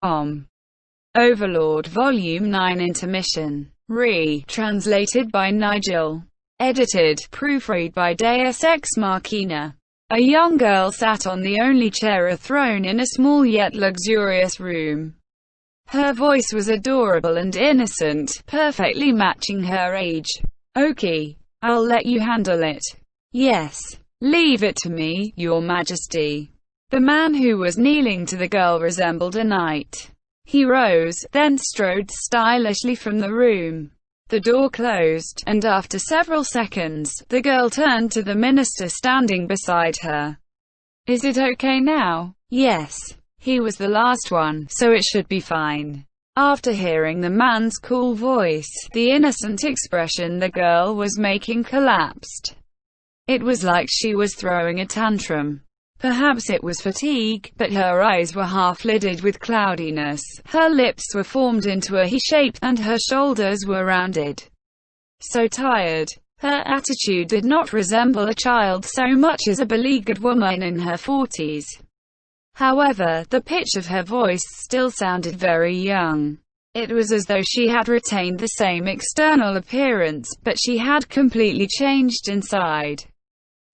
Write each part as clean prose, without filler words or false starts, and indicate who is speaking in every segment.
Speaker 1: Overlord Volume 9 Intermission. Translated by Nigel. Edited, proofread by Deus Ex Machina. A young girl sat on the only chair or throne in a small yet luxurious room. Her voice was adorable and innocent, perfectly matching her age. "Okay, I'll let you handle it." "Yes. Leave it to me, Your Majesty." The man who was kneeling to the girl resembled a knight. He rose, then strode stylishly from the room. The door closed, and after several seconds, the girl turned to the minister standing beside her. "Is it okay now?" "Yes. He was the last one, so it should be fine." After hearing the man's cool voice, the innocent expression the girl was making collapsed. It was like she was throwing a tantrum. Perhaps it was fatigue, but her eyes were half-lidded with cloudiness, her lips were formed into a he shape, and her shoulders were rounded. So tired. Her attitude did not resemble a child so much as a beleaguered woman in her 40s. However, the pitch of her voice still sounded very young. It was as though she had retained the same external appearance, but she had completely changed inside.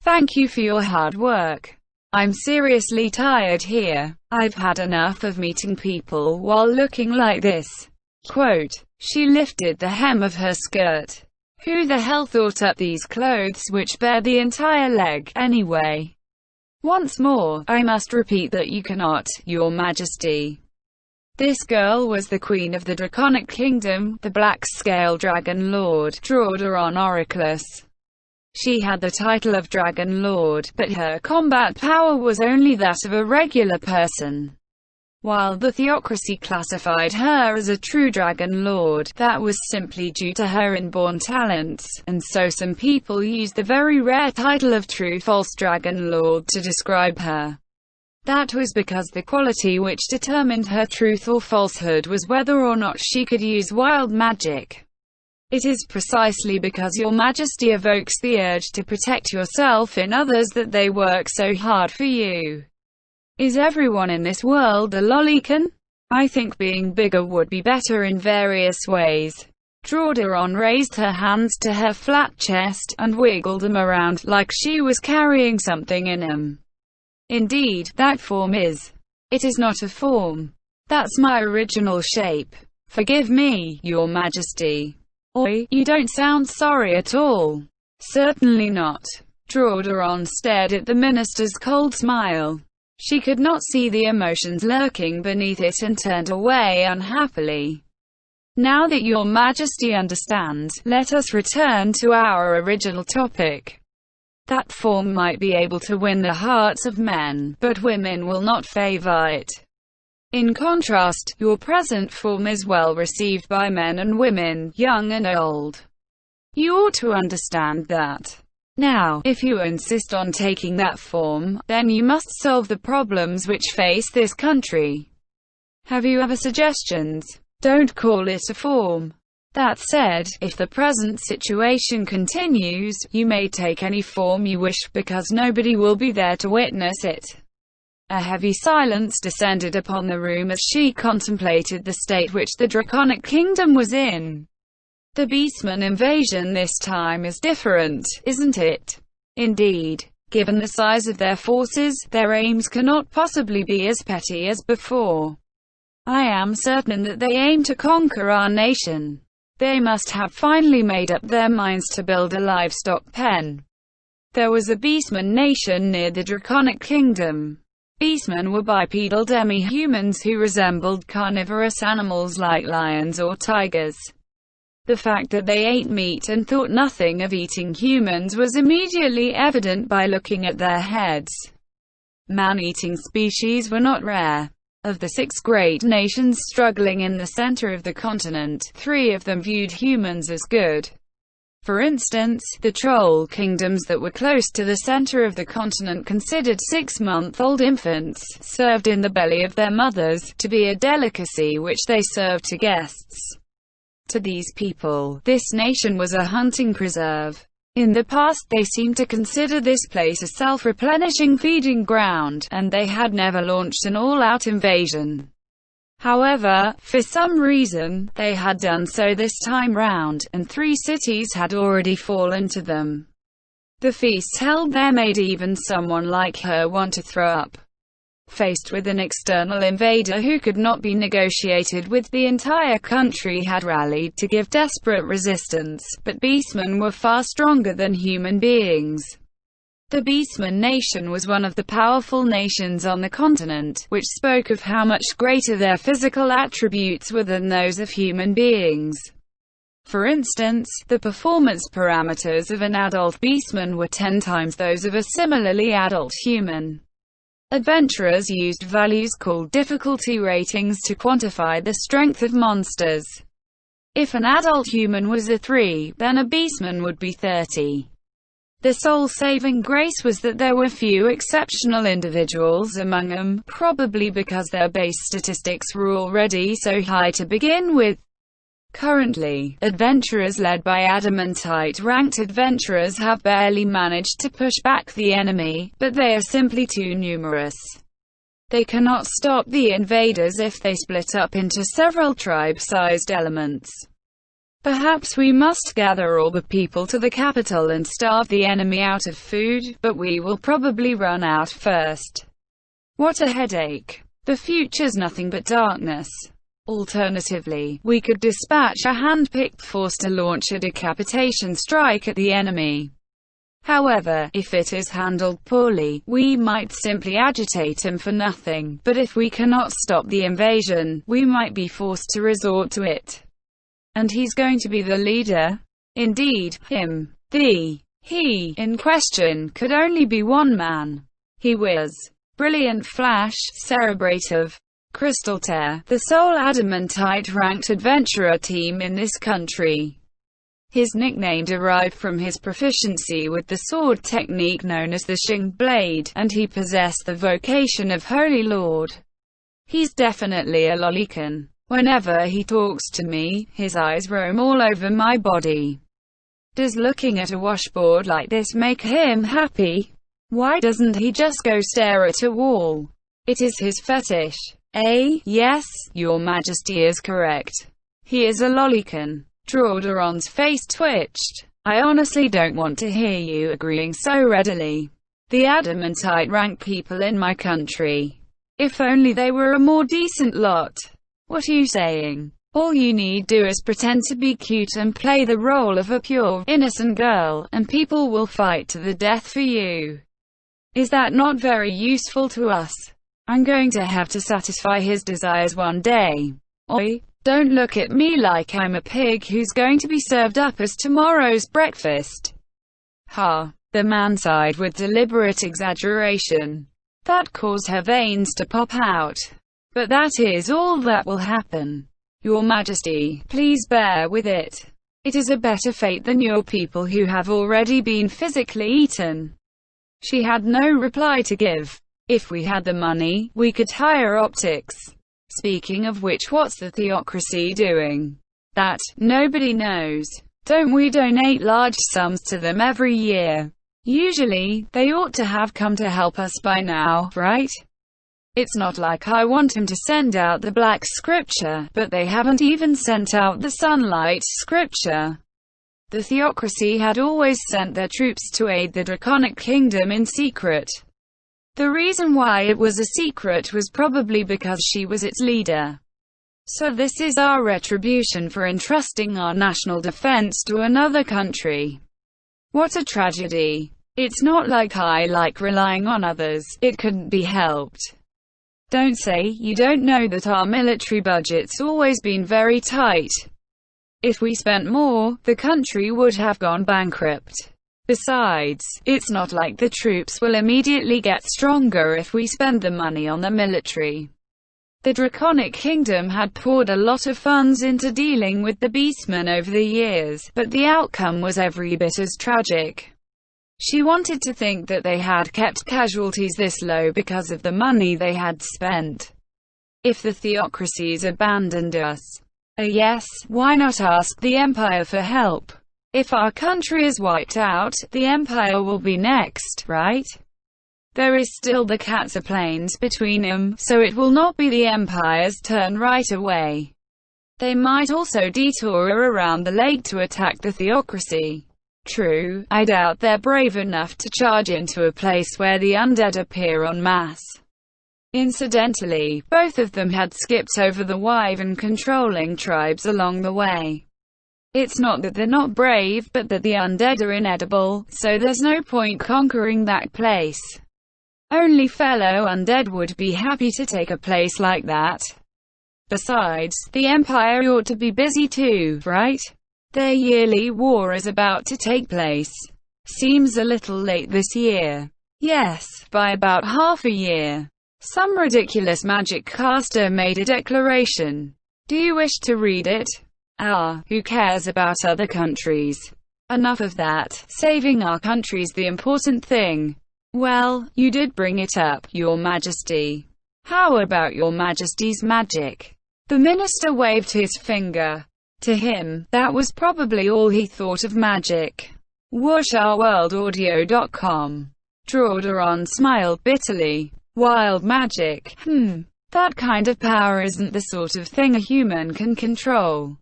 Speaker 1: "Thank you for your hard work. I'm seriously tired here. I've had enough of meeting people while looking like this." Quote. She lifted the hem of her skirt. "Who the hell thought up these clothes which bear the entire leg, anyway?" "Once more, I must repeat that you cannot, Your Majesty." This girl was the queen of the Draconic Kingdom, the Black-Scale Dragon Lord, Drauderon Oraclus. She had the title of Dragon Lord, but her combat power was only that of a regular person. While the theocracy classified her as a true Dragon Lord, that was simply due to her inborn talents, and so some people used the very rare title of True False Dragon Lord to describe her. That was because the quality which determined her truth or falsehood was whether or not she could use wild magic. It is precisely because Your Majesty evokes the urge to protect yourself in others that they work so hard for you. Is everyone in this world a lolicon? I think being bigger would be better in various ways. Drauderon raised her hands to her flat chest, and wiggled them around, like she was carrying something in them. "Indeed, that form is. It is not a form. That's my original shape. Forgive me, Your Majesty." "Oi, you don't sound sorry at all." "Certainly not." Drauderon stared at the minister's cold smile. She could not see the emotions lurking beneath it and turned away unhappily. "Now that Your Majesty understands, let us return to our original topic. That form might be able to win the hearts of men, but women will not favor it. In contrast, your present form is well received by men and women, young and old. You ought to understand that. Now, if you insist on taking that form, then you must solve the problems which face this country. Have you other suggestions? Don't call it a form. That said, if the present situation continues, you may take any form you wish, because nobody will be there to witness it." A heavy silence descended upon the room as she contemplated the state which the Draconic Kingdom was in. "The Beastmen invasion this time is different, isn't it?" "Indeed. Given the size of their forces, their aims cannot possibly be as petty as before. I am certain that they aim to conquer our nation. They must have finally made up their minds to build a livestock pen." There was a Beastman nation near the Draconic Kingdom. Beastmen were bipedal demi-humans who resembled carnivorous animals like lions or tigers. The fact that they ate meat and thought nothing of eating humans was immediately evident by looking at their heads. Man-eating species were not rare. Of the 6 great nations struggling in the center of the continent, 3 of them viewed humans as good. For instance, the troll kingdoms that were close to the center of the continent considered 6-month-old infants, served in the belly of their mothers, to be a delicacy which they served to guests. To these people, this nation was a hunting preserve. In the past they seemed to consider this place a self-replenishing feeding ground, and they had never launched an all-out invasion. However, for some reason, they had done so this time round, and 3 cities had already fallen to them. The feast held there made even someone like her want to throw up. Faced with an external invader who could not be negotiated with, the entire country had rallied to give desperate resistance, but beastmen were far stronger than human beings. The Beastman nation was one of the powerful nations on the continent, which spoke of how much greater their physical attributes were than those of human beings. For instance, the performance parameters of an adult beastman were 10 times those of a similarly adult human. Adventurers used values called difficulty ratings to quantify the strength of monsters. If an adult human was a 3, then a beastman would be 30. The sole saving grace was that there were few exceptional individuals among them, probably because their base statistics were already so high to begin with. Currently, adventurers led by adamantite-ranked adventurers have barely managed to push back the enemy, but they are simply too numerous. They cannot stop the invaders if they split up into several tribe-sized elements. Perhaps we must gather all the people to the capital and starve the enemy out of food, but we will probably run out first. What a headache. The future's nothing but darkness. Alternatively, we could dispatch a hand-picked force to launch a decapitation strike at the enemy. However, if it is handled poorly, we might simply agitate him for nothing, but if we cannot stop the invasion, we might be forced to resort to it. And he's going to be the leader? Indeed, him. He in question could only be one man. He was Brilliant Flash, Cerebrative, Crystal Tear, the sole adamantite-ranked adventurer team in this country. His nickname derived from his proficiency with the sword technique known as the Xing Blade, and he possessed the vocation of Holy Lord. He's definitely a lolicon. Whenever he talks to me, his eyes roam all over my body. Does looking at a washboard like this make him happy? Why doesn't he just go stare at a wall? It is his fetish. Yes, your majesty is correct. He is a lolicon. Drauderon's face twitched. I honestly don't want to hear you agreeing so readily. The adamantite-ranked people in my country. If only they were a more decent lot. What are you saying? All you need do is pretend to be cute and play the role of a pure, innocent girl, and people will fight to the death for you. Is that not very useful to us? I'm going to have to satisfy his desires one day. Oi, don't look at me like I'm a pig who's going to be served up as tomorrow's breakfast. Ha! The man sighed with deliberate exaggeration. That caused her veins to pop out. But that is all that will happen. Your Majesty, please bear with it. It is a better fate than your people who have already been physically eaten. She had no reply to give. If we had the money, we could hire optics. Speaking of which, what's the theocracy doing? That, nobody knows. Don't we donate large sums to them every year? Usually, they ought to have come to help us by now, right? It's not like I want him to send out the Black Scripture, but they haven't even sent out the Sunlight Scripture. The theocracy had always sent their troops to aid the Draconic Kingdom in secret. The reason why it was a secret was probably because she was its leader. So this is our retribution for entrusting our national defense to another country. What a tragedy. It's not like I like relying on others, it couldn't be helped. Don't say you don't know that our military budget's always been very tight. If we spent more, the country would have gone bankrupt. Besides, it's not like the troops will immediately get stronger if we spend the money on the military. The Draconic Kingdom had poured a lot of funds into dealing with the Beastmen over the years, but the outcome was every bit as tragic. She wanted to think that they had kept casualties this low because of the money they had spent. If the theocracies abandoned us, yes, why not ask the Empire for help? If our country is wiped out, the Empire will be next, right? There is still the Katsa Plains between them, so it will not be the Empire's turn right away. They might also detour around the lake to attack the Theocracy. True, I doubt they're brave enough to charge into a place where the undead appear en masse. Incidentally, both of them had skipped over the Wyvern-controlling tribes along the way. It's not that they're not brave, but that the undead are inedible, so there's no point conquering that place. Only fellow undead would be happy to take a place like that. Besides, the Empire ought to be busy too, right? Their yearly war is about to take place. Seems a little late this year. Yes, by about half a year. Some ridiculous magic caster made a declaration. Do you wish to read it? Who cares about other countries? Enough of that. Saving our country's the important thing. Well, you did bring it up, Your Majesty. How about Your Majesty's magic? The minister waved his finger. To him, that was probably all he thought of magic. WashOurWorldAudio.com. Drawdoron smiled bitterly. Wild magic? That kind of power isn't the sort of thing a human can control.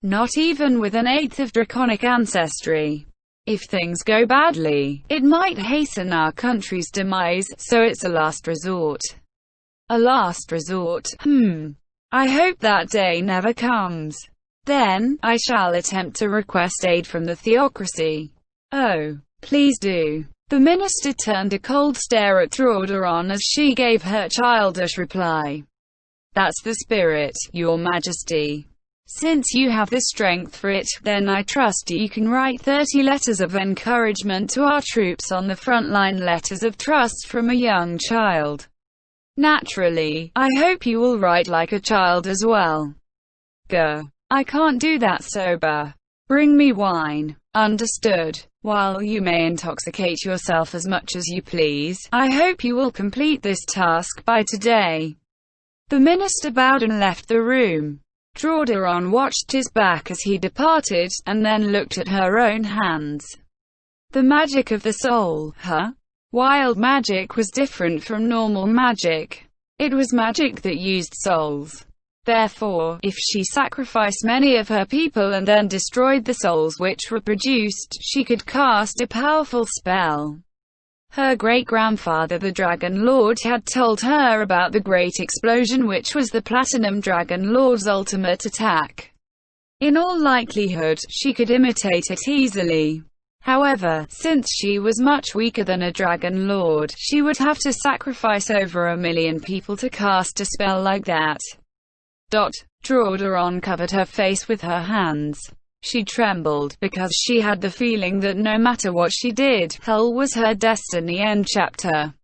Speaker 1: Not even with an eighth of draconic ancestry. If things go badly, it might hasten our country's demise, so it's a last resort. A last resort? I hope that day never comes. Then, I shall attempt to request aid from the Theocracy. Oh, please do. The minister turned a cold stare at Drawdoron as she gave her childish reply. That's the spirit, Your Majesty. Since you have the strength for it, then I trust you can write 30 letters of encouragement to our troops on the front line, letters of trust from a young child. Naturally, I hope you will write like a child as well. Gah. I can't do that sober. Bring me wine. Understood. While you may intoxicate yourself as much as you please, I hope you will complete this task by today. The minister bowed and left the room. Drawdoron watched his back as he departed, and then looked at her own hands. The magic of the soul, huh? Wild magic was different from normal magic. It was magic that used souls. Therefore, if she sacrificed many of her people and then destroyed the souls which were produced, she could cast a powerful spell. Her great-grandfather the Dragon Lord had told her about the Great Explosion, which was the Platinum Dragon Lord's ultimate attack. In all likelihood, she could imitate it easily. However, since she was much weaker than a Dragon Lord, she would have to sacrifice over 1 million people to cast a spell like that. Drawdoron covered her face with her hands. She trembled, because she had the feeling that no matter what she did, hell was her destiny. End chapter.